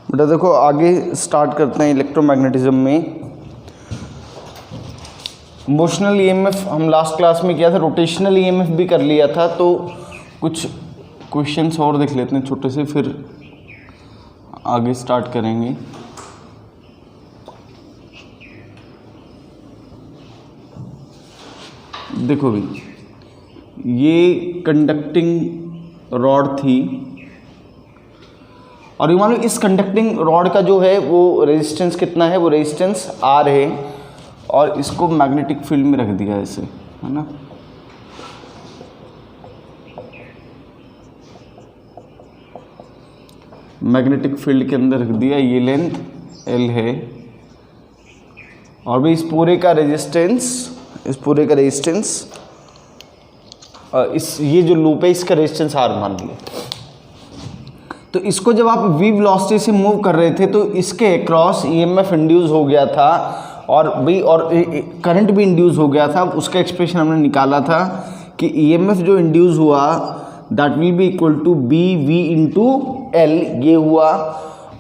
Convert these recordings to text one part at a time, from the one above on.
बेटा देखो आगे स्टार्ट करते हैं इलेक्ट्रोमैग्नेटिज्म में। मोशनल ईएमएफ हम लास्ट क्लास में किया था, रोटेशनल ईएमएफ भी कर लिया था, तो कुछ क्वेश्चंस और देख लेते हैं छोटे से, फिर आगे स्टार्ट करेंगे। देखो भाई, ये कंडक्टिंग रॉड थी और ये मान लो इस कंडक्टिंग रॉड का जो है वो रेजिस्टेंस कितना है, वो रेजिस्टेंस R है और इसको मैग्नेटिक फील्ड में रख दिया ऐसे, है ना। मैग्नेटिक फील्ड के अंदर रख दिया, ये लेंथ L है और भाई इस पूरे का रेजिस्टेंस ये जो लूप है इसका रेजिस्टेंस R मान लिया। तो इसको जब आप v वेलोसिटी से मूव कर रहे थे तो इसके अक्रॉस ईएमएफ इंड्यूस हो गया था और करंट भी इंड्यूस हो गया था। उसका एक्सप्रेशन हमने निकाला था कि ईएमएफ जो इंड्यूस हुआ that will be equal to B V into L, ये हुआ।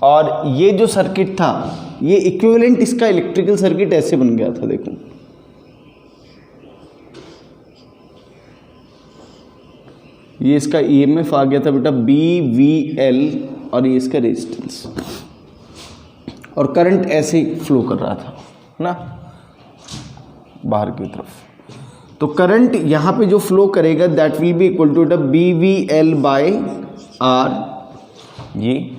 और ये जो सर्किट था ये इक्विवेलेंट इसका इलेक्ट्रिकल सर्किट ऐसे बन गया था। देखो ये इसका ईएमएफ आ गया था बेटा बी वी एल और ये इसका रेजिस्टेंस, और करंट ऐसे ही फ्लो कर रहा था ना बाहर की तरफ। तो करंट यहाँ पे जो फ्लो करेगा that will be equal to B V L by R. ये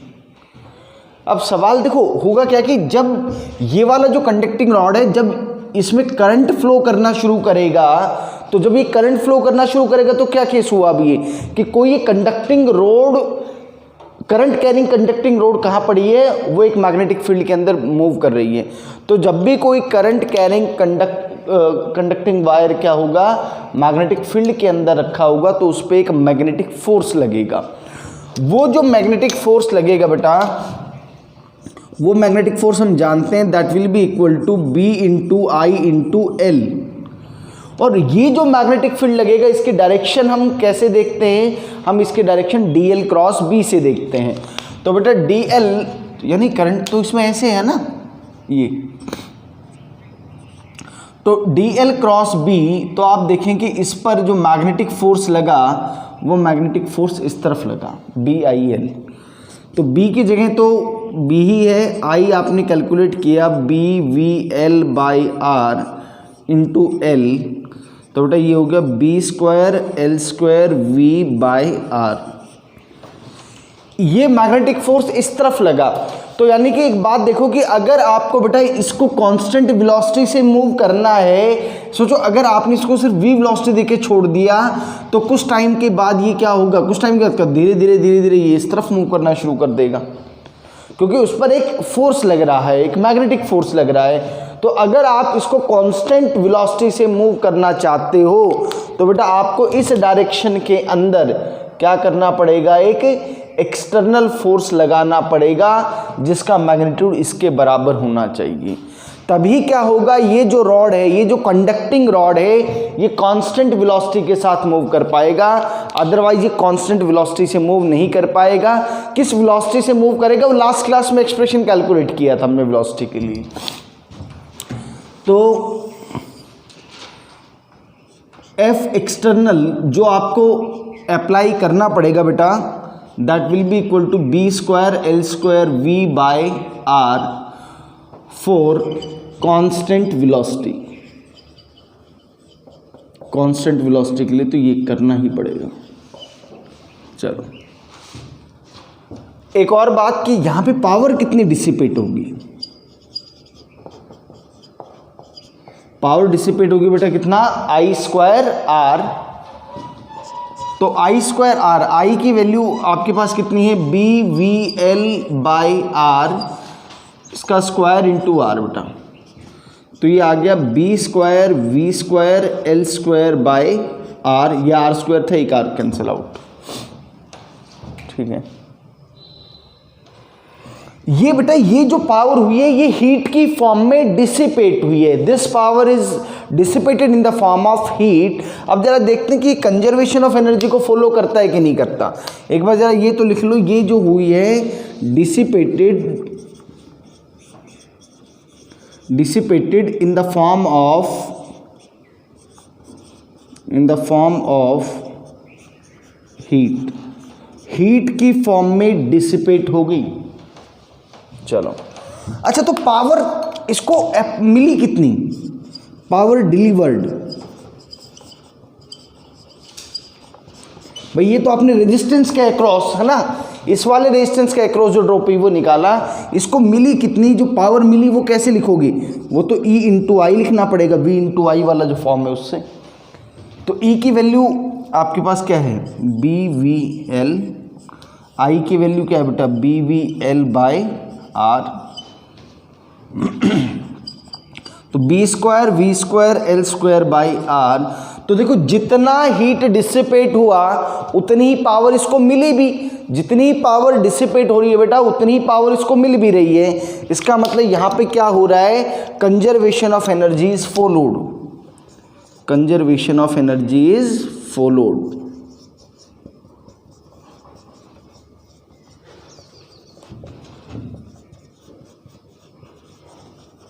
अब सवाल देखो होगा क्या कि जब ये वाला जो कंडक्टिंग रॉड है जब इसमें करंट फ्लो करना शुरू करेगा, तो जब ये करंट फ्लो करना शुरू करेगा तो क्या केस हुआ अब ये कि कोई ये conducting road, current carrying conducting road कहाँ पड़ी है, वो एक मैग्नेटिक फील्ड के अंदर मूव कर रही है। तो जब भी कोई करंट कैरिंग कंडक्टिंग वायर क्या होगा, मैग्नेटिक फील्ड के अंदर रखा होगा, तो उस पर एक मैग्नेटिक फोर्स लगेगा। वो जो मैग्नेटिक फोर्स लगेगा बेटा, वो मैग्नेटिक फोर्स हम जानते हैं that will be equal to B into I into L. और ये जो मैग्नेटिक फील्ड लगेगा इसकी डायरेक्शन हम कैसे देखते हैं, हम इसके direction D L cross B से देखते हैं। तो बेटा डी एल यानी करंट तो इसमें ऐसे है ना, ये तो डी एल क्रॉस बी, तो आप देखें कि इस पर जो मैग्नेटिक फोर्स लगा वो मैग्नेटिक फोर्स इस तरफ लगा बी आई एल। तो बी की जगह तो बी ही है, आई आपने कैलकुलेट किया B V L by R into L, तो बेटा ये हो गया B square L square V by R. ये मैग्नेटिक फोर्स इस तरफ लगा। तो यानी कि एक बात देखो कि अगर आपको बेटा इसको कांस्टेंट वेलोसिटी से मूव करना है, सोचो अगर आपने इसको सिर्फ v वेलोसिटी देके छोड़ दिया तो कुछ टाइम के बाद ये क्या होगा, कुछ टाइम के बाद धीरे धीरे ये इस तरफ मूव करना शुरू कर देगा, क्योंकि उस पर एक फोर्स लग रहा है, एक मैग्नेटिक फोर्स लग रहा है। तो अगर आप इसको कांस्टेंट वेलोसिटी से मूव करना चाहते हो तो बेटा आपको इस डायरेक्शन के अंदर क्या करना पड़ेगा, एक एक्सटर्नल फोर्स लगाना पड़ेगा जिसका मैग्नीट्यूड इसके बराबर होना चाहिए। तभी क्या होगा, ये जो रॉड है, ये जो कंडक्टिंग रॉड है, ये कांस्टेंट वेलोसिटी के साथ मूव कर पाएगा, अदरवाइज ये कांस्टेंट वेलोसिटी से मूव नहीं कर पाएगा। किस वेलोसिटी से मूव करेगा, वो लास्ट क्लास में एक्सप्रेशन कैलकुलेट किया था हमने वेलोसिटी के लिए। तो एफ एक्सटर्नल जो आपको अप्लाई करना पड़ेगा बेटा that will be equal to B square L square V by R for constant velocity. Constant velocity के लिए तो ये करना ही पड़ेगा। चलो एक और बात कि यहां पे पावर कितनी डिसिपेट होगी, पावर डिसिपेट होगी बेटा कितना, आई स्क्वायर आर। तो आई स्क्वायर आर, आई की वैल्यू आपके पास कितनी है, B V L by R, इसका स्क्वायर इंटू आर बेटा। तो ये आ गया B square V square L square by R, ये आर स्क्वायर था, एक आर कैंसिल आउट, ठीक है। ये बेटा ये जो पावर हुई है ये हीट की फॉर्म में डिसिपेट हुई है, this power is dissipated in the form of heat. अब जरा देखते हैं कि कंजर्वेशन ऑफ एनर्जी को फॉलो करता है कि नहीं करता। एक बार जरा ये तो लिख लो, ये जो हुई है dissipated in the form of heat की फॉर्म में डिसिपेट हो गई। चलो अच्छा, तो पावर इसको मिली कितनी, पावर डिलीवर्ड, भाई ये तो आपने रेजिस्टेंस के अक्रॉस है ना, इस वाले रेजिस्टेंस के अक्रॉस जो ड्रॉप हुई वो निकाला, इसको मिली कितनी, जो पावर मिली वो कैसे लिखोगे, वो तो E इंटू आई लिखना पड़ेगा, V इंटू आई वाला जो फॉर्म है उससे। तो E की वैल्यू आपके पास क्या है, BVL, I की वैल्यू क्या है बेटा, BVL बाय R, तो B square V square L square by R। तो देखो जितना हीट डिसिपेट हुआ उतनी ही पावर इसको मिली भी, जितनी पावर डिसिपेट हो रही है बेटा उतनी ही पावर इसको मिल भी रही है। इसका मतलब यहाँ पे क्या हो रहा है, conservation of energy is followed, conservation of energy is followed.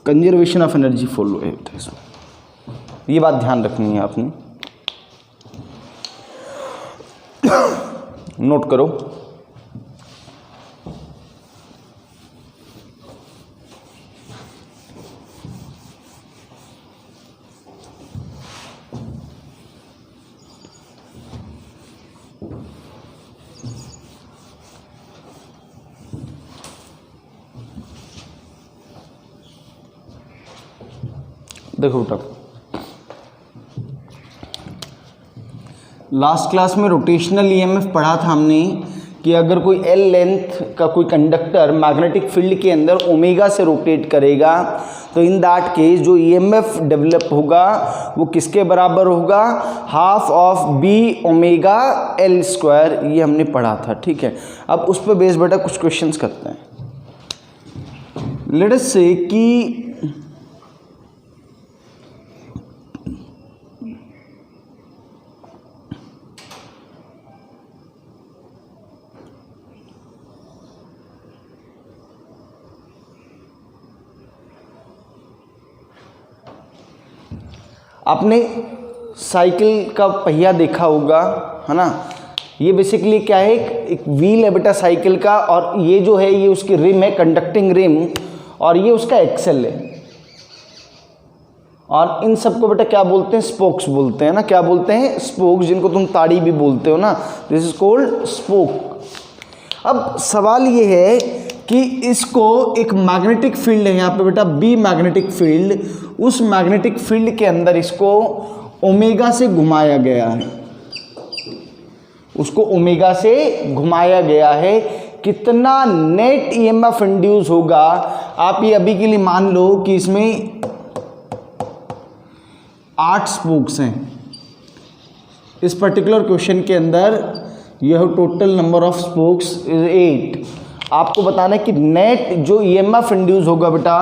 Conservation of energy follow है, ये बात ध्यान रखनी है आपने, नोट करो। देखो बेटा, लास्ट क्लास में रोटेशनल ईएमएफ पढ़ा था हमने कि अगर कोई L लेंथ का कोई कंडक्टर मैग्नेटिक फील्ड के अंदर ओमेगा से रोटेट करेगा तो इन दैट केस जो ईएमएफ डेवलप होगा वो किसके बराबर होगा, half of B omega L square, ये हमने पढ़ा था। ठीक है, अब उस पर बेस बेटा कुछ क्वेश्चंस करते हैं। लेट अस से कि आपने साइकिल का पहिया देखा होगा है ना, ये बेसिकली क्या है, एक व्हील है बेटा साइकिल का, और ये जो है ये उसकी रिम है, कंडक्टिंग रिम, और ये उसका एक्सेल है। और इन सबको बेटा क्या बोलते हैं, स्पोक्स बोलते हैं ना, क्या बोलते हैं, स्पोक्स, जिनको तुम ताड़ी भी बोलते हो ना, दिस इज कॉल्ड स्पोक। अब सवाल ये है कि इसको एक मैग्नेटिक फील्ड है यहाँ पे बेटा B मैग्नेटिक फील्ड, उस मैग्नेटिक फील्ड के अंदर इसको ओमेगा से घुमाया गया है, उसको ओमेगा से घुमाया गया है। कितना नेट ईएमएफ इंड्यूस होगा, आप ये अभी के लिए मान लो कि इसमें 8 स्पोक्स हैं इस पर्टिकुलर क्वेश्चन के अंदर, यह total number of spokes is 8। आपको बताना है कि नेट जो ईएमएफ इंड्यूस होगा बेटा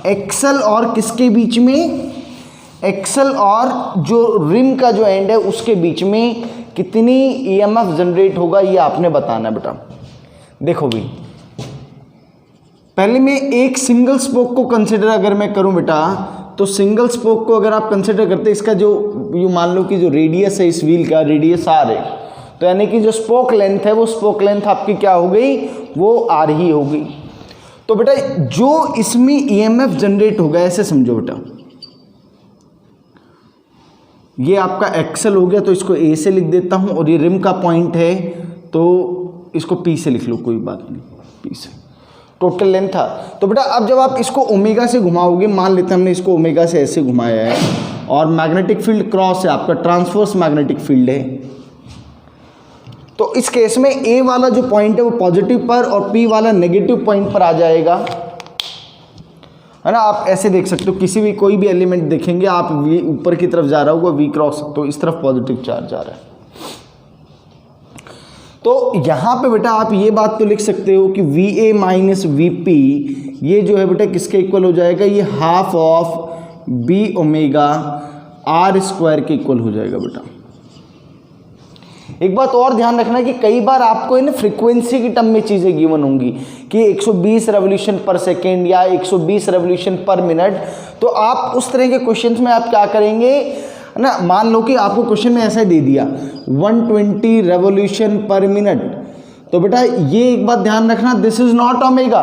एक्सल और किसके बीच में, एक्सल और जो रिम का जो एंड है उसके बीच में कितनी ईएमएफ जनरेट होगा, ये आपने बताना है बेटा। देखो भाई, पहले मैं एक सिंगल स्पोक को कंसिडर अगर मैं करूं बेटा, तो सिंगल स्पोक को अगर आप कंसिडर करते, इसका जो यू मान लो कि जो रेडियस है इस व्हील का, रेडियस R है, तो यानी कि जो स्पोक लेंथ है वो स्पोक लेंथ आपकी क्या हो गई, वो R ही हो गई। तो बेटा जो इसमें ईएमएफ जनरेट होगा, ऐसे समझो बेटा, ये आपका एक्सल हो गया तो इसको A से लिख देता हूं, और ये रिम का पॉइंट है तो इसको P से लिख लो, कोई बात नहीं, P से टोटल लेंथ था। तो बेटा अब जब आप इसको ओमेगा से घुमाओगे, मान लेते हैं हमने इसको ओमेगा से ऐसे घुमाया है, और मैग्नेटिक फील्ड क्रॉस है आपका, ट्रांसवर्स मैग्नेटिक फील्ड है, तो इस केस में A वाला जो पॉइंट है वो पॉजिटिव पर और P वाला नेगेटिव पॉइंट पर आ जाएगा, है ना। आप ऐसे देख सकते हो, किसी भी कोई भी एलिमेंट देखेंगे आप, V ऊपर की तरफ जा रहा होगा V क्रॉस, तो इस तरफ पॉजिटिव चार्ज आ रहा है। तो यहाँ पे बेटा आप ये बात तो लिख सकते हो कि VA माइनस VP ये जो है बेटा किसके इक्वल हो जाएगा, ये half of B omega R square के इक्वल हो जाएगा बेटा। एक बात और ध्यान रखना कि कई बार आपको इन फ्रीक्वेंसी की टर्म में चीज़ें गिवन होंगी कि 120 रेवोल्यूशन पर सेकेंड या 120 रेवोल्यूशन पर मिनट, तो आप उस तरह के क्वेश्चंस में आप क्या करेंगे ना, मान लो कि आपको क्वेश्चन में ऐसा दे दिया 120 रेवोल्यूशन पर मिनट, तो बेटा ये एक बात ध्यान रखना, दिस इज नॉट ओमेगा,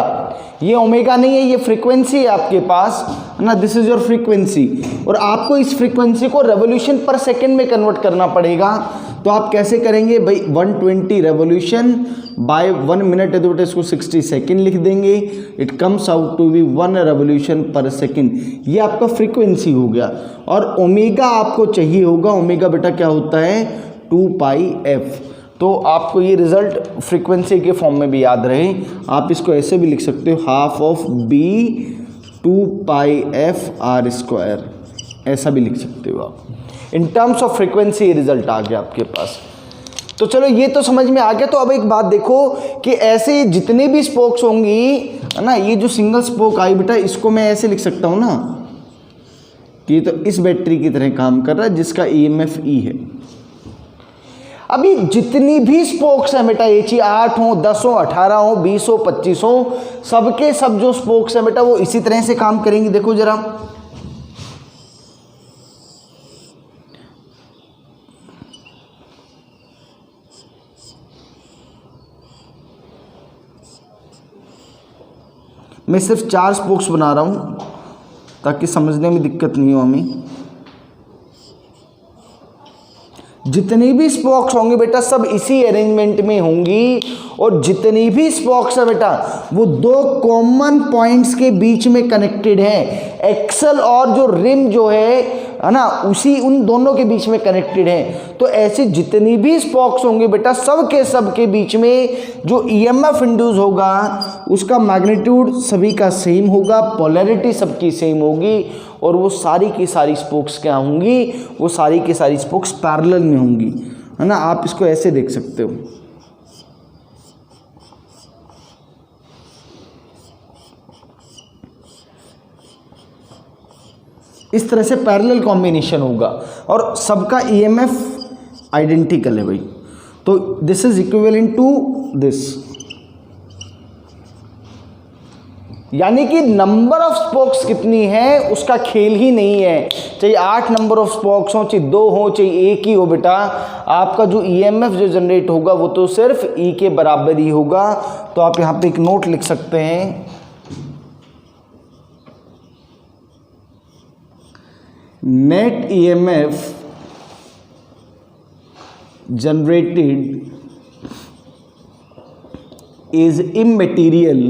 ये ओमेगा नहीं है, ये फ्रीक्वेंसी है आपके पास ना, दिस इज योर फ्रीक्वेंसी, और आपको इस फ्रीक्वेंसी को रेवोल्यूशन पर सेकंड में कन्वर्ट करना पड़ेगा। तो आप कैसे करेंगे भाई, 120 रेवोल्यूशन बाय 1 मिनट है तो बेटा इसको 60 सेकेंड लिख देंगे, it comes out to be 1 revolution per second, ये आपका फ्रीक्वेंसी हो गया। और ओमेगा आपको चाहिए होगा, ओमेगा बेटा क्या होता है 2πf, तो आपको ये रिजल्ट फ्रीक्वेंसी के फॉर्म में भी याद रहे, आप इसको ऐसे भी लिख सकते हो half of B 2πf R square, ऐसा भी लिख सकते हो आप। इन टर्म्स ऑफ फ्रीक्वेंसी ये रिजल्ट आ गया आपके पास। तो चलो ये तो समझ में आ गया। तो अब एक बात देखो कि ऐसे जितने भी स्पोक्स होंगी है ना, ये जो सिंगल स्पोक आई बेटा इसको मैं ऐसे लिख सकता हूँ ना कि तो इस बैटरी की तरह काम कर रहा है जिसका EMF E है। अभी जितनी भी स्पोक्स हैं बेटा, ये चीज 8 हो 10 हो 18 हो 20 हो 25 हो, सबके सब जो स्पोक्स हैं बेटा वो इसी तरह से काम करेंगी। देखो जरा, मैं सिर्फ 4 स्पोक्स बना रहा हूं ताकि समझने में दिक्कत नहीं हो हमें। जितनी भी स्पोक्स होंगी बेटा सब इसी अरेंजमेंट में होंगी, और जितनी भी स्पोक्स है बेटा वो 2 कॉमन पॉइंट्स के बीच में कनेक्टेड हैं। एक्सल और जो रिम जो है ना, उसी उन दोनों के बीच में कनेक्टेड है। तो ऐसे जितनी भी स्पोक्स होंगे बेटा सब के बीच में जो EMF इंड्यूस होगा उसका मैग्नीट्यूड सभी का सेम होगा, पोलैरिटी सबकी सेम होगी, और वो सारी की सारी स्पोक्स क्या होंगी, वो सारी की सारी स्पोक्स पैरेलल में होंगी, है ना। आप इसको ऐसे देख सकते हो, इस तरह से पैरेलल कॉम्बिनेशन होगा और सबका EMF आइडेंटिकल है भाई। तो this is equivalent to this, यानी कि नंबर ऑफ स्पोक्स कितनी है उसका खेल ही नहीं है, चाहे 8 नंबर ऑफ स्पोक्स हो, चाहे 2 हो, चाहे 1 ही हो बेटा, आपका जो EMF जो जनरेट होगा वो तो सिर्फ E के बराबर ही होगा। तो आप यहाँ पे एक नोट लिख सकते हैं, net EMF generated is immaterial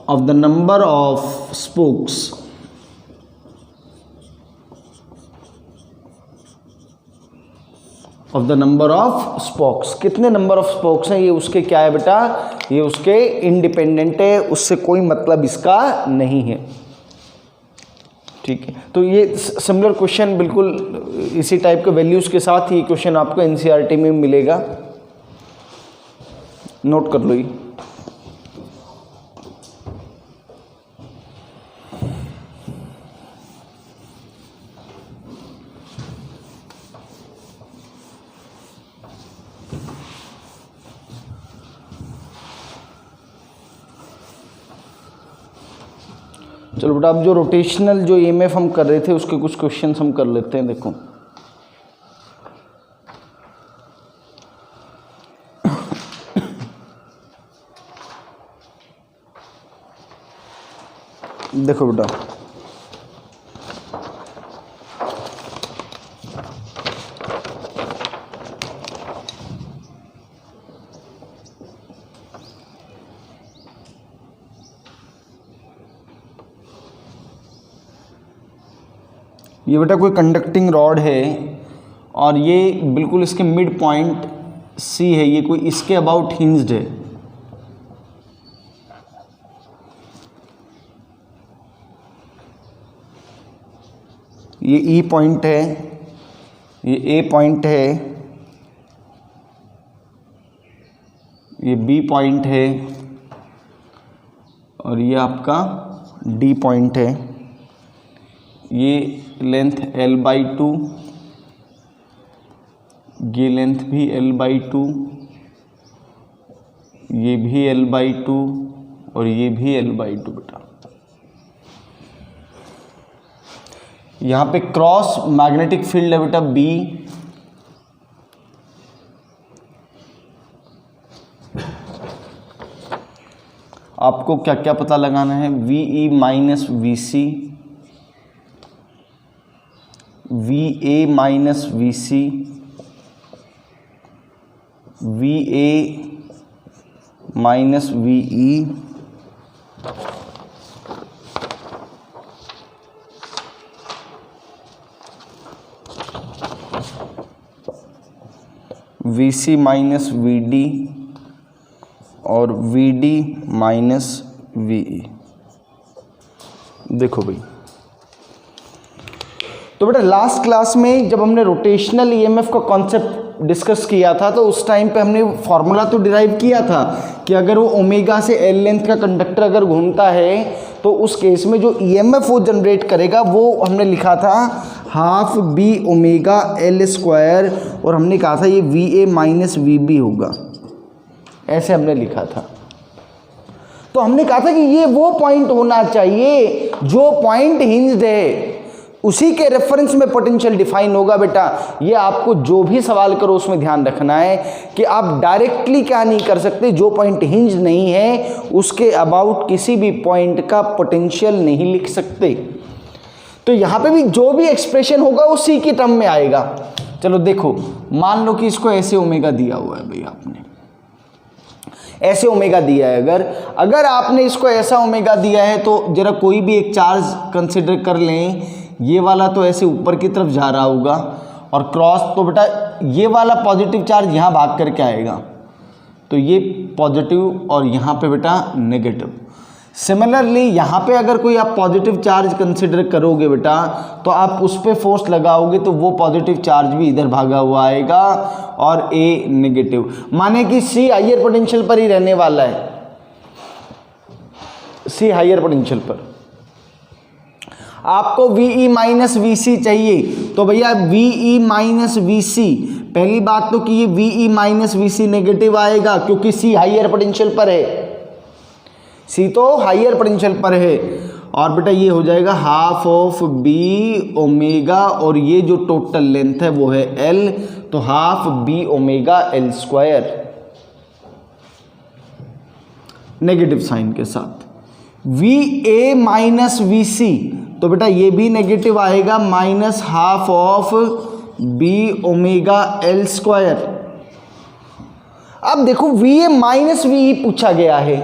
of the number of spokes of the number of spokes। कितने नंबर ऑफ स्पोक्स हैं ये उसके क्या है बेटा, ये उसके इंडिपेंडेंट है, उससे कोई मतलब इसका नहीं है। ठीक है, तो ये सिमिलर क्वेश्चन बिल्कुल इसी टाइप के वैल्यूज के साथ ही क्वेश्चन आपको NCERT में मिलेगा, नोट कर लो ये। चलो बेटा अब जो रोटेशनल जो EMF हम कर रहे थे उसके कुछ क्वेश्चंस हम कर लेते हैं। देखो देखो बेटा, ये बेटा कोई कंडक्टिंग रॉड है और ये बिल्कुल इसके मिड पॉइंट C है, ये कोई इसके अबाउट हिंज्ड है। ये E पॉइंट है, ये ए पॉइंट है, ये बी पॉइंट है और ये आपका डी पॉइंट है। ये लेंथ l/2, ये लेंथ भी l/2, ये भी l/2 और ये भी l/2 बेटा। यहाँ पे क्रॉस मैग्नेटिक फील्ड है बेटा B, आपको क्या क्या पता लगाना है, VE minus VC, VA minus VC, VA minus VE, VC minus VD और VD माइनस VE। देखो भाई, तो बेटा लास्ट क्लास में जब हमने रोटेशनल ईएमएफ का कॉन्सेप्ट डिस्कस किया था तो उस टाइम पे हमने फॉर्मूला तो डिराइव किया था कि अगर वो ओमेगा से एल लेंथ का कंडक्टर अगर घूमता है तो उस केस में जो ईएमएफ वो जनरेट करेगा वो हमने लिखा था half B omega L square, और हमने कहा था ये VA माइनस VB होगा, ऐसे हमने लिखा था। तो हमने कहा था कि ये वो पॉइंट होना चाहिए जो पॉइंट हिंज्ड है, उसी के रेफरेंस में पोटेंशियल डिफाइन होगा बेटा। ये आपको जो भी सवाल करो उसमें ध्यान रखना है कि आप डायरेक्टली क्या नहीं कर सकते, जो पॉइंट हिंज नहीं है उसके अबाउट किसी भी पॉइंट का पोटेंशियल नहीं लिख सकते। तो यहाँ पे भी जो भी एक्सप्रेशन होगा वो सी की टर्म में आएगा। चलो देखो, मान लो कि इसको ऐसे ओमेगा दिया हुआ है भाई, आपने ऐसे ओमेगा दिया है। अगर आपने इसको ऐसा ओमेगा दिया है तो जरा कोई भी एक चार्ज कंसिडर कर लें, ये वाला तो ऐसे ऊपर की तरफ जा रहा होगा और क्रॉस, तो बेटा ये वाला पॉजिटिव चार्ज यहाँ भाग करके आएगा, तो ये पॉजिटिव और यहाँ पे बेटा नेगेटिव। सिमिलरली यहाँ पे अगर कोई आप पॉजिटिव चार्ज कंसिडर करोगे बेटा तो आप उस पर फोर्स लगाओगे तो वो पॉजिटिव चार्ज भी इधर भागा हुआ आएगा और ए नेगेटिव, माने कि सी हायर पोटेंशियल पर ही रहने वाला है, सी हायर पोटेंशियल पर। आपको VE माइनस VC चाहिए तो भैया VE माइनस VC, पहली बात तो कि ये VE माइनस VC नेगेटिव आएगा क्योंकि C हायर पोटेंशियल पर है, C तो हायर पोटेंशियल पर है, और बेटा ये हो जाएगा हाफ ऑफ B ओमेगा, और ये जो टोटल लेंथ है वो है L, तो half B omega L square negative sign के साथ। VA माइनस VC, तो बेटा ये भी नेगेटिव आएगा, minus half of B omega L square. अब देखो VA माइनस VE पूछा गया है,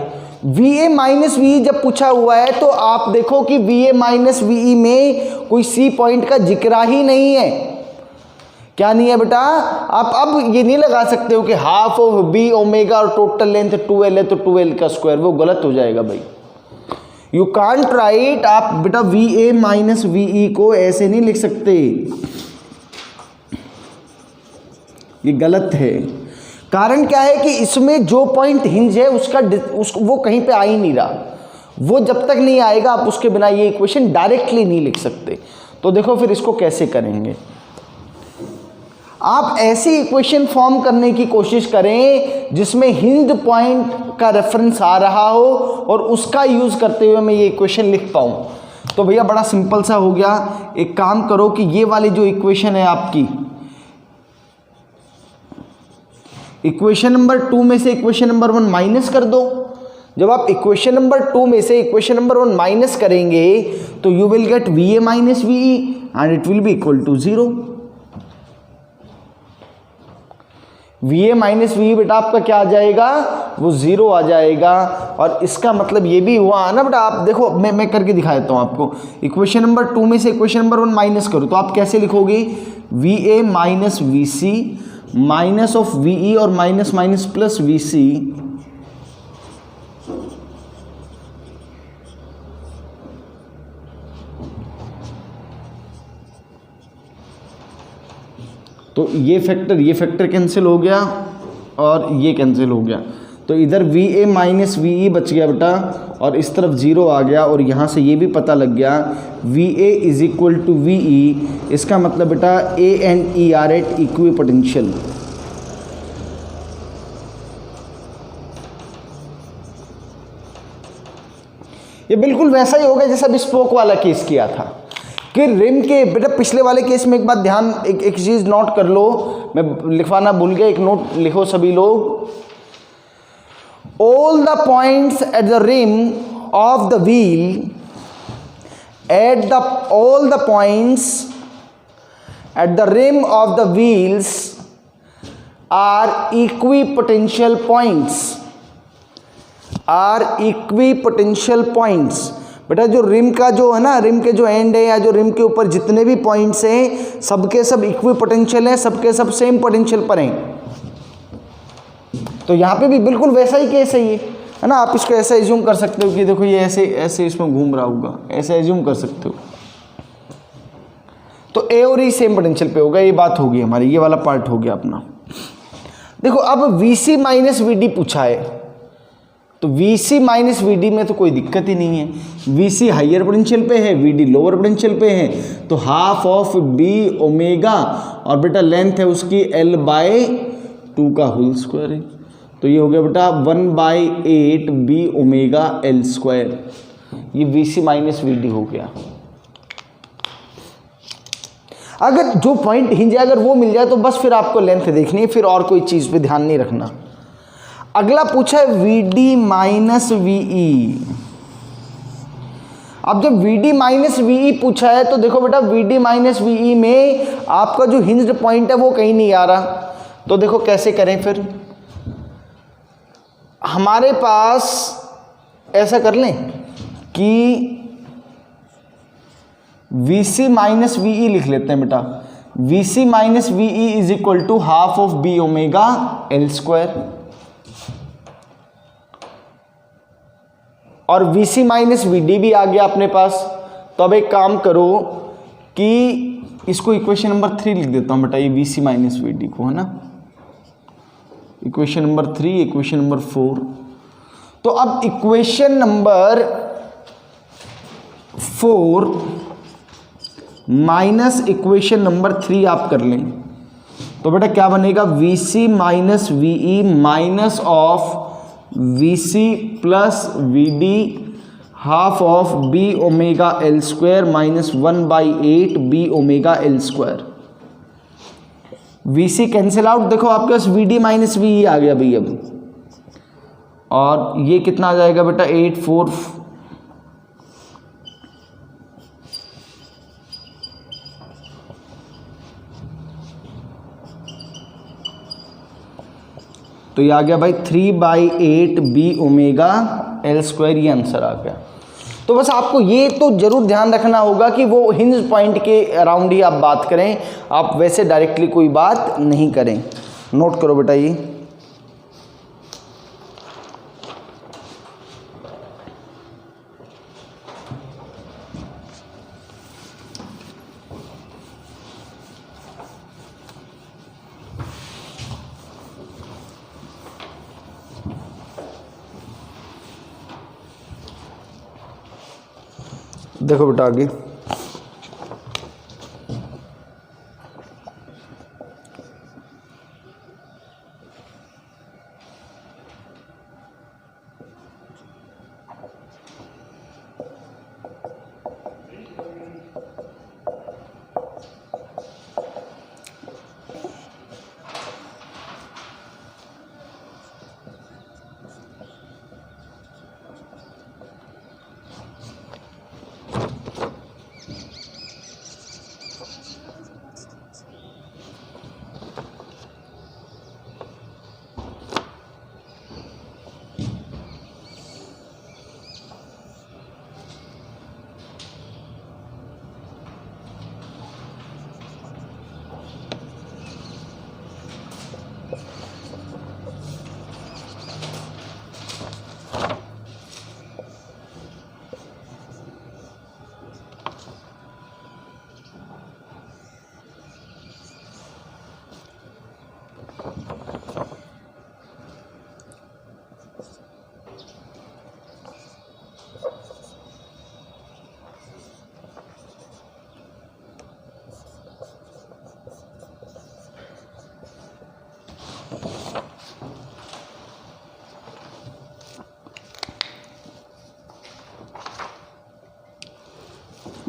VA माइनस VE जब पूछा हुआ है तो आप देखो कि VA माइनस VE में कोई C पॉइंट का जिक्र ही नहीं है। क्या नहीं है बेटा? आप अब ये नहीं लगा सकते हो कि हाफ ऑफ B ओमेगा और टोटल लेंथ 2L है तो 2L का स्क्वायर, वो गलत हो जाएगा भाई। यू कांट राइट, आप बेटा VA माइनस VE को ऐसे नहीं लिख सकते, ये गलत है। कारण क्या है कि इसमें जो पॉइंट हिंज है वो कहीं पे आ ही नहीं रहा, वो जब तक नहीं आएगा आप उसके बिना ये इक्वेशन डायरेक्टली नहीं लिख सकते। तो देखो फिर इसको कैसे करेंगे, आप ऐसी इक्वेशन फॉर्म करने की कोशिश करें जिसमें हिंज पॉइंट का रेफरेंस आ रहा हो और उसका यूज करते हुए मैं ये इक्वेशन लिख पाऊं। तो भैया बड़ा सिंपल सा हो गया, एक काम करो कि ये वाली जो इक्वेशन है आपकी, इक्वेशन नंबर 2 में से इक्वेशन नंबर 1 माइनस कर दो। जब आप इक्वेशन नंबर 2 में से इक्वेशन नंबर 1 माइनस करेंगे तो you will get VA minus VE and it will be equal to 0। VA minus VE बेटा आपका क्या आ जाएगा, वो 0 आ जाएगा। और इसका मतलब ये भी हुआ ना बेटा, आप देखो मैं करके दिखा देता हूँ आपको। इक्वेशन नंबर 2 में से इक्वेशन नंबर 1 माइनस करो तो आप कैसे लिखोगे, VA minus VC minus of VE और माइनस माइनस प्लस VC तो ये फैक्टर कैंसिल हो गया और ये कैंसिल हो गया, तो इधर VA माइनस VE बच गया बेटा, और इस तरफ 0 आ गया, और यहाँ से ये भी पता लग गया VA is equal to VE। इसका मतलब बेटा A and E are at equipotential. ये बिल्कुल वैसा ही होगा जैसा स्पोक वाला केस किया था कि रिम के बेटा पिछले वाले केस में एक बात ध्यान, एक चीज़ नोट कर लो, मैं लिखवाना भूल गया, एक नोट लिखो सभी लोग। All the points at the rim of the wheel all the points at the rim of the wheels are equipotential points, बेटा जो रिम का जो है ना, रिम के जो एंड है या जो रिम के ऊपर जितने भी पॉइंट्स हैं सबके सब इक्वी पोटेंशियल हैं, सबके सब सेम पोटेंशियल पर हैं। तो यहाँ पे भी बिल्कुल वैसा ही केस है ये, है ना। आप इसको ऐसा एज्यूम कर सकते हो कि देखो ये ऐसे ऐसे इसमें घूम रहा होगा, ऐसे एज्यूम कर सकते हो। तो ए और ई सेम पोटेंशियल पे होगा, ये बात होगी हमारी, ये वाला पार्ट हो गया अपना। देखो अब VC माइनस VD पूछा है, तो VC माइनस VD में तो कोई दिक्कत ही नहीं है। VC हाइयर पोटेंशियल पे है, VD लोअर पोटेंशियल पे है, तो हाफ ऑफ B ओमेगा, और बेटा लेंथ है उसकी L/2 का होल स्क्वायर है, तो ये हो गया बेटा 1/8 B ओमेगा L²। ये VC माइनस VD हो गया। अगर जो पॉइंट हिंज है अगर वो मिल जाए तो बस फिर आपको लेंथ देखनी है, फिर और कोई चीज़ पे ध्यान नहीं रखना। अगला पूछा है VD माइनस VE। अब जब VD माइनस VE पूछा है तो देखो बेटा VD माइनस VE में आपका जो हिंज्ड पॉइंट है वो कहीं नहीं आ रहा, तो देखो कैसे करें फिर। हमारे पास ऐसा कर लें कि VC माइनस VE लिख लेते हैं बेटा। VC minus VE is equal to half of B omega L², और VC माइनस VD भी आ गया अपने पास। तो अब एक काम करो कि इसको इक्वेशन नंबर 3 लिख देता हूं बेटा, ये VC माइनस VD को, है ना। Equation number 3, equation number 4। तो अब equation number 4 minus equation number 3 आप कर लें, तो बेटा क्या बनेगा, VC minus VE minus of VC plus VD half of B omega L² minus 1/8 B omega L²। VC cancel out, देखो आपके पास VD माइनस VE आ गया भाई अब, और ये कितना आ जाएगा बेटा 8/4। तो ये आ गया भाई 3/8 B ओमेगा L², ये आंसर आ गया। तो बस आपको ये तो जरूर ध्यान रखना होगा कि वो हिंज पॉइंट के अराउंड ही आप बात करें, आप वैसे डायरेक्टली कोई बात नहीं करें। नोट करो बेटा ये। देखो बेटा आगे,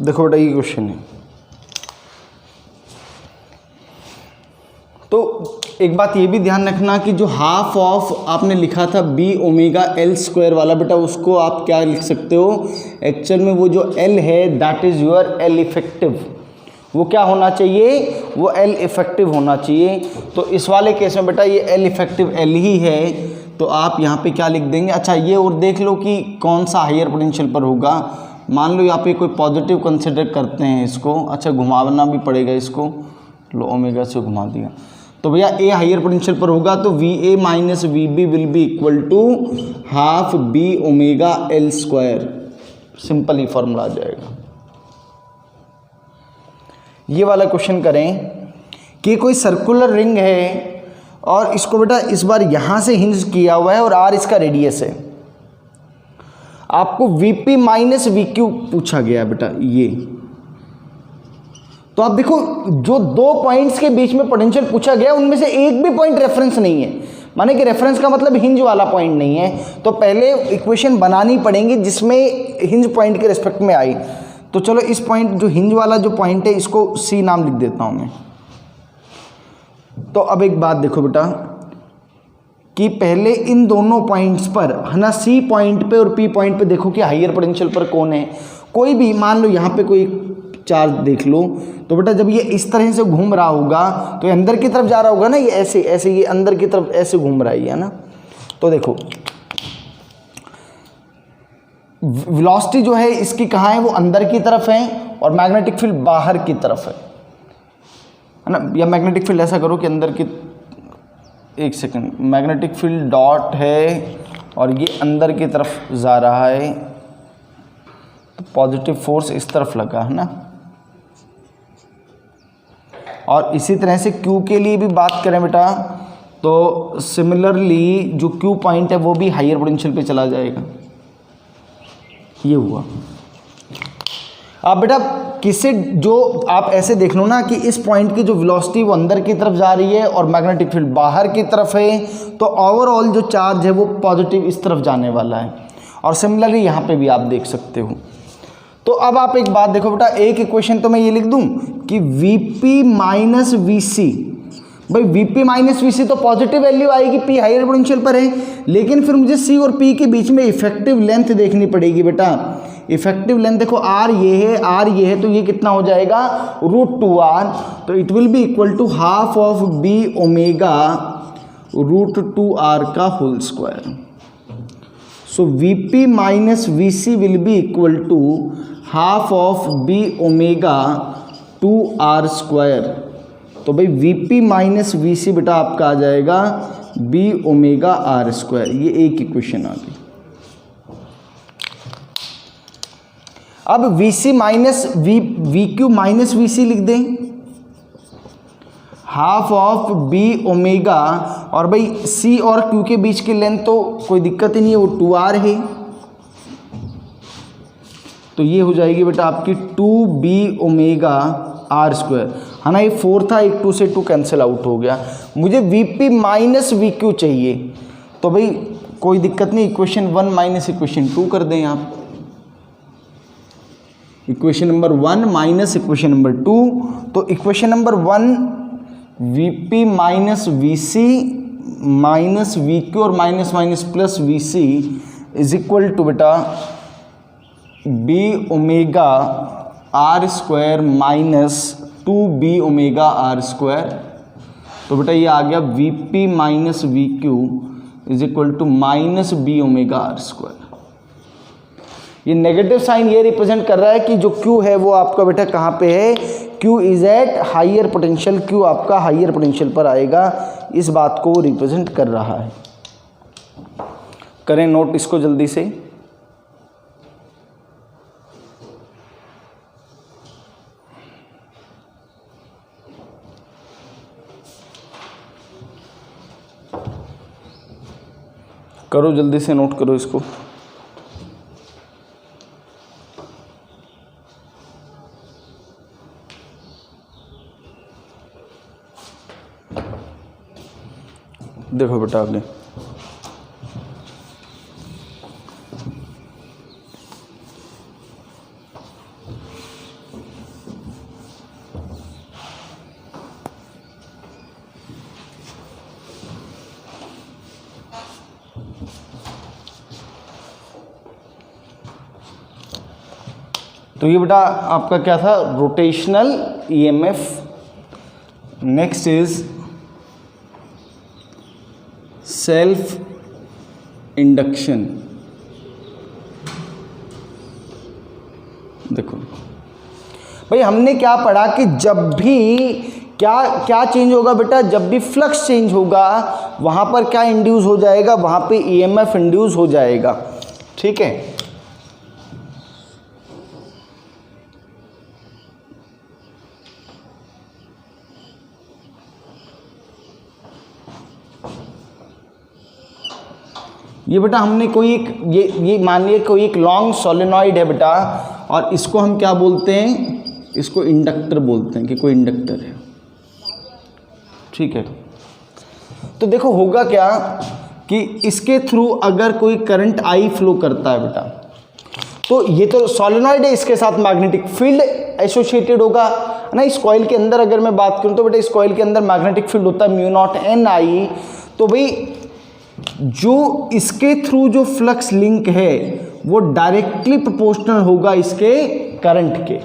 देखो बेटा ये क्वेश्चन है। तो एक बात ये भी ध्यान रखना कि जो हाफ ऑफ आपने लिखा था बी ओमेगा एल स्क्वायर वाला, बेटा उसको आप क्या लिख सकते हो, एक्चुअल में वो जो एल है that is your L effective. वो क्या होना चाहिए, वो एल इफेक्टिव होना चाहिए। तो इस वाले केस में बेटा ये एल इफेक्टिव एल ही है, तो आप यहाँ पे क्या लिख देंगे। अच्छा ये और देख लो कि कौन सा हायर पोटेंशियल पर होगा। मान लो यहाँ पे कोई पॉजिटिव कंसिडर करते हैं इसको, अच्छा घुमाना भी पड़ेगा इसको, लो ओमेगा से घुमा दिया, तो भैया ए हायर पोटेंशियल पर होगा तो V A minus V B will be equal to half B omega L square. Simple ही फॉर्मूला आ जाएगा। ये वाला क्वेश्चन करें कि कोई सर्कुलर रिंग है और इसको बेटा इस बार यहाँ से हिंज किया हुआ है और आर इसका रेडियस है। आपको वीपी माइनस वी क्यू पूछा गया बेटा ये। तो आप देखो जो दो पॉइंट्स के बीच में पोटेंशियल पूछा गया उनमें से एक भी पॉइंट रेफरेंस नहीं है, माने कि रेफरेंस का मतलब हिंज वाला पॉइंट नहीं है। तो पहले इक्वेशन बनानी पड़ेंगी जिसमें हिंज पॉइंट के रिस्पेक्ट में आई। तो चलो इस पॉइंट जो हिंज वाला जो पॉइंट है इसको सी नाम लिख देता हूं मैं। तो अब एक बात देखो बेटा कि पहले इन दोनों पॉइंट्स पर है ना, सी पॉइंट पे और पी पॉइंट पे देखो कि हायर पोटेंशियल पर कौन है। कोई भी मान लो यहाँ पे कोई चार्ज देख लो, तो बेटा जब ये इस तरह से घूम रहा होगा तो ये अंदर की तरफ जा रहा होगा ना, ये ऐसे ऐसे ये अंदर की तरफ ऐसे घूम रहा है ना। तो देखो वेलोसिटी जो है इसकी कहाँ है, वो अंदर की तरफ है और मैग्नेटिक फील्ड बाहर की तरफ है ना। या मैग्नेटिक फील्ड ऐसा करो कि अंदर की, एक सेकंड, मैग्नेटिक फील्ड डॉट है और ये अंदर की तरफ जा रहा है, तो पॉजिटिव फोर्स इस तरफ लगा है ना। और इसी तरह से Q के लिए भी बात करें बेटा तो सिमिलरली जो Q पॉइंट है वो भी हायर पोटेंशियल पे चला जाएगा। ये हुआ। अब बेटा किसे जो आप ऐसे देख लो ना कि इस पॉइंट की जो वेलोसिटी वो अंदर की तरफ जा रही है और मैग्नेटिक फील्ड बाहर की तरफ है, तो ओवरऑल जो चार्ज है वो पॉजिटिव इस तरफ जाने वाला है। और सिमिलरली यहाँ पे भी आप देख सकते हो। तो अब आप एक बात देखो बेटा, एक इक्वेशन तो मैं ये लिख दूं कि Vp माइनस Vc, भाई Vp माइनस Vc तो पॉजिटिव वैल्यू आएगी, P हायर पोटेंशियल पर है, लेकिन फिर मुझे C और P के बीच में इफेक्टिव लेंथ देखनी पड़ेगी बेटा। इफेक्टिव लेंथ देखो R ये है, R ये है, तो ये कितना हो जाएगा √2R, तो it will be equal to half of B omega √2R का whole square. So Vp minus Vc will be equal to half of B omega 2R square. तो भाई Vp माइनस Vc बेटा आपका आ जाएगा B ओमेगा R स्क्वायर। ये एक equation आ गई। अब Vc minus VQ minus Vc लिख दें, हाफ ऑफ B ओमेगा, और भाई C और Q के बीच की लेंथ तो कोई दिक्कत ही नहीं है, वो 2R है, तो ये हो जाएगी बेटा आपकी 2B ओमेगा R स्क्वायर, है ना। ये 4 था, एक 2 से 2 कैंसिल आउट हो गया। मुझे Vp माइनस VQ चाहिए, तो भाई कोई दिक्कत नहीं, इक्वेशन 1 माइनस इक्वेशन 2 कर दें आप। Equation number 1 minus equation number 2, तो equation number 1 Vp minus Vc minus VQ और minus minus plus Vc is equal to बेटा B omega R square minus 2B omega R square. तो बेटा ये आ गया Vp minus VQ is equal to minus B omega R square. ये negative sign ये represent कर रहा है कि जो Q है वो आपका बेटा कहाँ पे है, Q is at higher potential, Q आपका हायर पोटेंशियल पर आएगा, इस बात को रिप्रेजेंट कर रहा है। करें नोट इसको जल्दी से। करो जल्दी से नोट करो इसको। देखो बेटा आगे, तो ये बेटा आपका क्या था, rotational EMF. Next is self induction. देखो भाई हमने क्या पढ़ा कि जब भी क्या चेंज होगा बेटा, जब भी फ्लक्स चेंज होगा वहां पर क्या इंड्यूस हो जाएगा, वहां पे ईएमएफ इंड्यूस हो जाएगा। ठीक है, ये बेटा हमने कोई एक ये मान लिया कोई एक लॉन्ग सोलेनॉइड है बेटा, और इसको हम क्या बोलते हैं, इसको इंडक्टर बोलते हैं कि कोई इंडक्टर है। ठीक है, तो देखो होगा क्या कि इसके थ्रू अगर कोई करंट आई फ्लो करता है बेटा, तो ये तो सोलेनॉइड है, इसके साथ मैग्नेटिक फील्ड एसोसिएटेड होगा ना। इस कॉइल के अंदर अगर मैं बात करूं तो बेटा इस कॉइल के अंदर मैग्नेटिक फील्ड होता है म्यू नॉट एन आई। तो भाई जो इसके थ्रू जो फ्लक्स लिंक है वो डायरेक्टली प्रोपोर्शनल होगा इसके करंट के।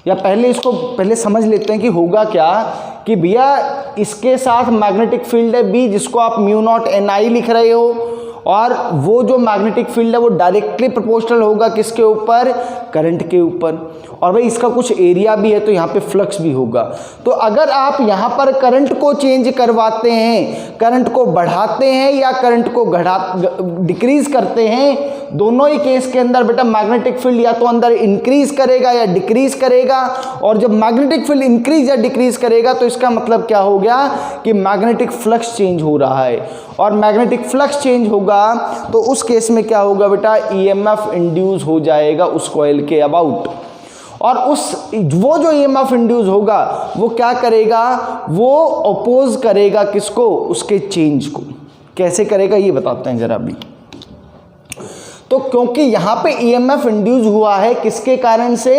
या पहले समझ लेते हैं कि होगा क्या कि भैया इसके साथ मैग्नेटिक फील्ड है बी, जिसको आप म्यू नॉट एन आई लिख रहे हो, और वो जो मैग्नेटिक फील्ड है वो डायरेक्टली प्रोपोर्शनल होगा किसके ऊपर, करंट के ऊपर। और भाई इसका कुछ एरिया भी है तो यहाँ पे फ्लक्स भी होगा। तो अगर आप यहाँ पर करंट को चेंज करवाते हैं, करंट को बढ़ाते हैं या करंट को डिक्रीज करते हैं, दोनों ही केस के अंदर बेटा मैग्नेटिक फील्ड या तो अंदर इंक्रीज करेगा या डिक्रीज करेगा। और जब मैग्नेटिक फील्ड इंक्रीज या डिक्रीज करेगा तो इसका मतलब क्या हो गया कि मैग्नेटिक फ्लक्स चेंज हो रहा है। और मैग्नेटिक फ्लक्स चेंज होगा तो उस केस में क्या होगा बेटा, ईएमएफ इंड्यूस हो जाएगा उस कॉइल के अबाउट। और वो जो ईएमएफ इंड्यूस होगा वो क्या करेगा, वो अपोज करेगा किसको, उसके चेंज को। कैसे करेगा ये बताते हैं जरा अभी। तो क्योंकि यहां पे ईएमएफ इंड्यूस हुआ है किसके कारण से,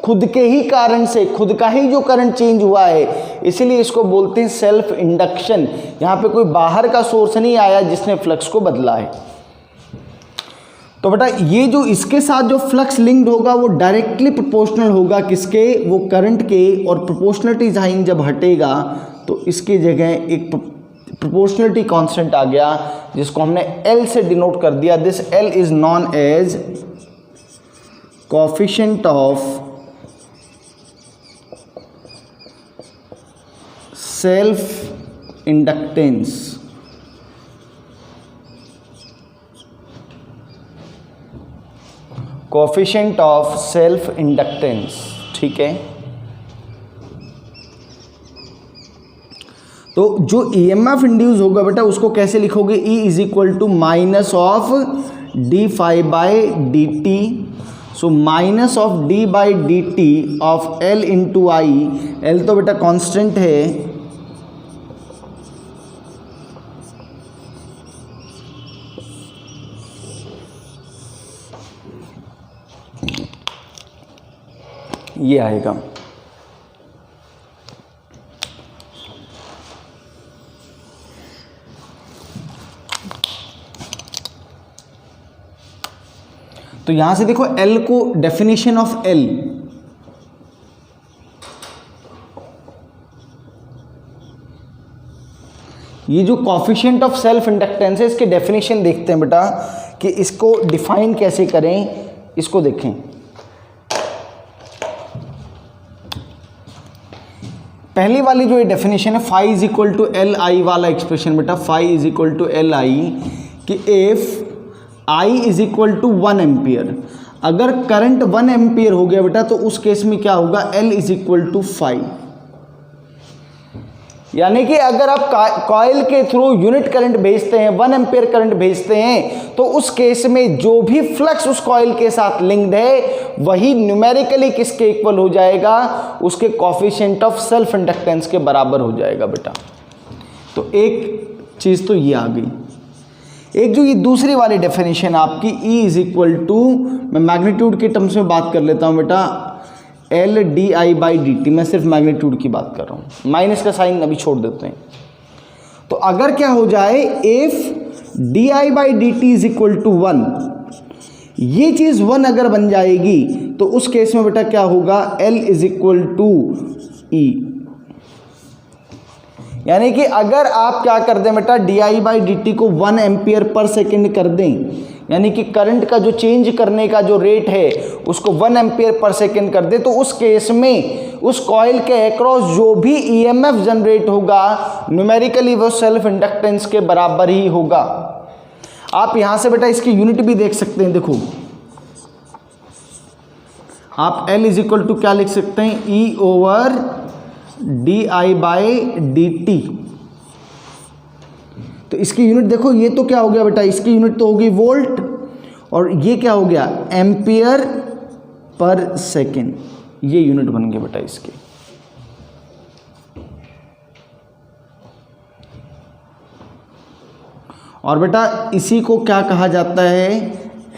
खुद के ही कारण से, खुद का ही जो करंट चेंज हुआ है, इसीलिए इसको बोलते हैं सेल्फ इंडक्शन। यहां पे कोई बाहर का सोर्स नहीं आया जिसने फ्लक्स को बदला है। तो बेटा ये जो इसके साथ जो फ्लक्स लिंक्ड होगा वो डायरेक्टली प्रोपोर्शनल होगा किसके, वो करंट के। और प्रोपोर्शनलिटी साइन जब हटेगा तो इसकी जगह एक प्रोपोर्शनलिटी कांस्टेंट आ गया जिसको हमने L से डिनोट कर दिया। This L is known as coefficient of self inductance. Coefficient of self inductance. ठीक है, तो जो ईएमएफ इंड्यूस होगा बेटा उसको कैसे लिखोगे, E is equal to minus of d phi by d t. So minus of d by d t of L into I. L तो बेटा कांस्टेंट है, ये आएगा। तो यहां से देखो L को, डेफिनेशन ऑफ L, ये जो कोएफिशिएंट ऑफ सेल्फ इंडक्टेंस है इसके डेफिनेशन देखते हैं बेटा कि इसको डिफाइन कैसे करें। इसको देखें, पहली वाली जो ये डेफिनेशन है phi is equal to L I वाला एक्सप्रेशन बेटा, phi is equal to L I कि if I is equal to 1 ampere, अगर करंट 1 एम्पियर हो गया बेटा तो उस केस में क्या होगा, एल इज इक्वल टू 5। यानी कि अगर आप कॉइल के थ्रू यूनिट करंट भेजते हैं, 1 एम्पियर करंट भेजते हैं, तो उस केस में जो भी फ्लक्स उस कॉइल के साथ लिंक्ड है वही न्यूमेरिकली किसके इक्वल हो जाएगा, उसके कोएफिशिएंट ऑफ सेल्फ इंडक्टेंस के बराबर हो जाएगा बेटा। तो एक चीज तो ये आ गई। एक जो ये दूसरी वाली डेफिनेशन आपकी E इज इक्वल टू, मैं मैग्नीट्यूड के टर्म्स में बात कर लेता हूं बेटा, L D I by d T. मैं सिर्फ मैग्नीट्यूड की बात कर रहा हूँ, माइनस का साइन अभी छोड़ देते हैं। तो अगर क्या हो जाए, if d I by d t is equal to 1, ये चीज 1 अगर बन जाएगी तो उस केस में बेटा क्या होगा, L is equal to E। यानी कि अगर आप क्या कर दें बेटा, di/dt को 1 एम्पियर पर सेकेंड कर दें, यानी कि करंट का जो चेंज करने का जो रेट है उसको 1 एम्पियर पर सेकेंड कर दे, तो उस केस में उस कॉइल के अक्रॉस जो भी ईएमएफ जनरेट होगा न्यूमेरिकली वो सेल्फ इंडक्टेंस के बराबर ही होगा। आप यहां से बेटा इसकी यूनिट भी देख सकते हैं, देखो आप L इज इक्वल टू क्या लिख सकते हैं, E/di/dt। तो इसकी यूनिट देखो, ये तो क्या हो गया बेटा, इसकी यूनिट तो होगी वोल्ट, और ये क्या हो गया, एम्पियर पर सेकेंड, ये यूनिट बन गया बेटा इसके। और बेटा इसी को क्या कहा जाता है,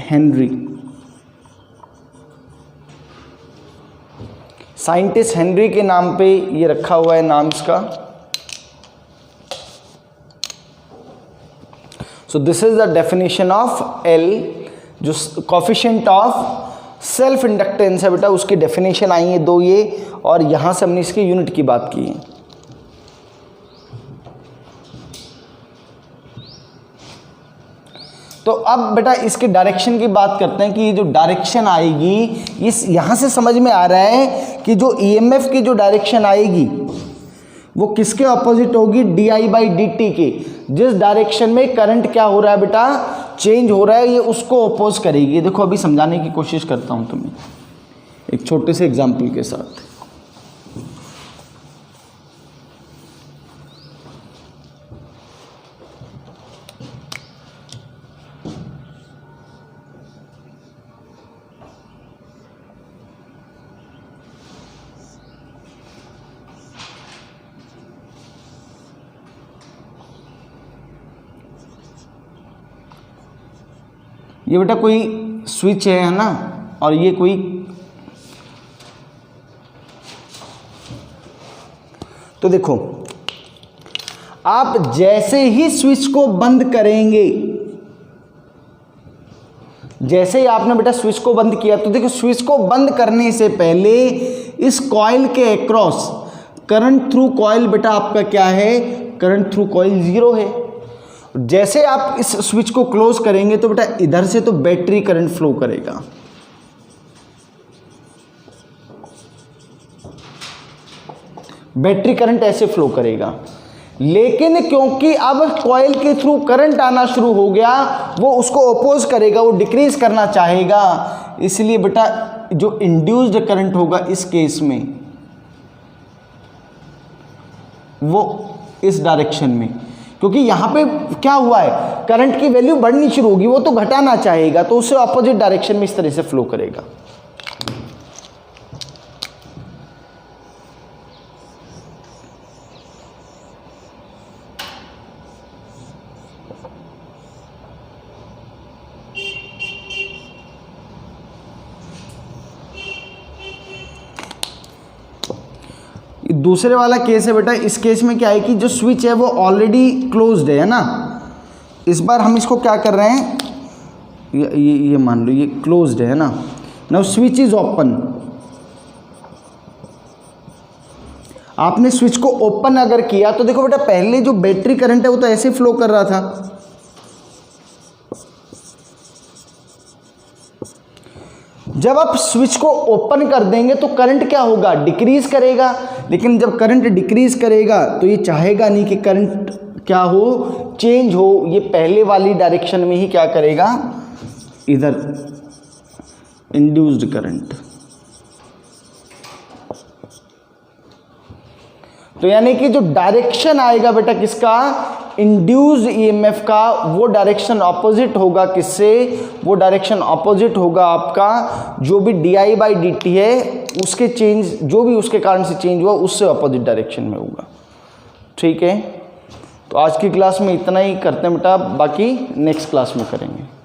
हेनरी। साइंटिस्ट हेनरी के नाम पे ये रखा हुआ है नाम इसका। So this is the definition of L, जो कोफिशिएंट ऑफ सेल्फ इंडक्टेंस है बेटा, उसकी डेफिनेशन आई है 2 ये, और यहां से हमने इसकी यूनिट की बात की है। तो अब बेटा इसके डायरेक्शन की बात करते हैं कि ये जो डायरेक्शन आएगी, इस यहां से समझ में आ रहा है कि जो ईएमएफ की जो डायरेक्शन आएगी वो किसके ऑपोजिट होगी, di/dt के। जिस डायरेक्शन में करंट क्या हो रहा है बेटा, चेंज हो रहा है, ये उसको अपोज करेगी। देखो अभी समझाने की कोशिश करता हूं तुम्हें एक छोटे से एग्जाम्पल के साथ। ये बेटा कोई स्विच है ना, और ये कोई तो देखो आप जैसे ही स्विच को बंद करेंगे, जैसे ही आपने बेटा स्विच को बंद किया, तो देखो स्विच को बंद करने से पहले इस कॉइल के अक्रॉस करंट थ्रू कॉइल बेटा आपका क्या है, करंट थ्रू कॉइल 0 है। जैसे आप इस स्विच को क्लोज करेंगे तो बेटा इधर से तो बैटरी करंट फ्लो करेगा, बैटरी करंट ऐसे फ्लो करेगा। लेकिन क्योंकि अब कॉइल के थ्रू करंट आना शुरू हो गया, वो उसको अपोज करेगा, वो डिक्रीज करना चाहेगा, इसलिए बेटा जो इंड्यूस्ड करंट होगा इस केस में वो इस डायरेक्शन में, क्योंकि यहां पे क्या हुआ है, करंट की वैल्यू बढ़नी शुरू होगी, वो तो घटाना चाहेगा, तो उससे ऑपोजिट डायरेक्शन में इस तरह से फ्लो करेगा। दूसरे वाला केस है बेटा, इस केस में क्या है कि जो स्विच है वो ऑलरेडी क्लोज्ड है ना। इस बार हम इसको क्या कर रहे हैं, ये मान लो ये क्लोज्ड है ना, नाउ स्विच इज ओपन। आपने स्विच को ओपन अगर किया तो देखो बेटा पहले जो बैटरी करंट है वो तो ऐसे फ्लो कर रहा था, जब आप स्विच को ओपन कर देंगे तो करंट क्या होगा, डिक्रीज करेगा। लेकिन जब करंट डिक्रीज करेगा तो ये चाहेगा नहीं कि करंट क्या हो, चेंज हो, ये पहले वाली डायरेक्शन में ही क्या करेगा, इधर इंड्यूस्ड करंट। तो यानी कि जो डायरेक्शन आएगा बेटा किसका, इंड्यूस्ड ईएमएफ का, वो डायरेक्शन ऑपोजिट होगा किससे, वो डायरेक्शन ऑपोजिट होगा आपका जो भी di/dt है उसके चेंज, जो भी उसके कारण से चेंज हुआ उससे ऑपोजिट डायरेक्शन में होगा। ठीक है, तो आज की क्लास में इतना ही करते हैं बेटा, बाकी नेक्स्ट क्लास में करेंगे।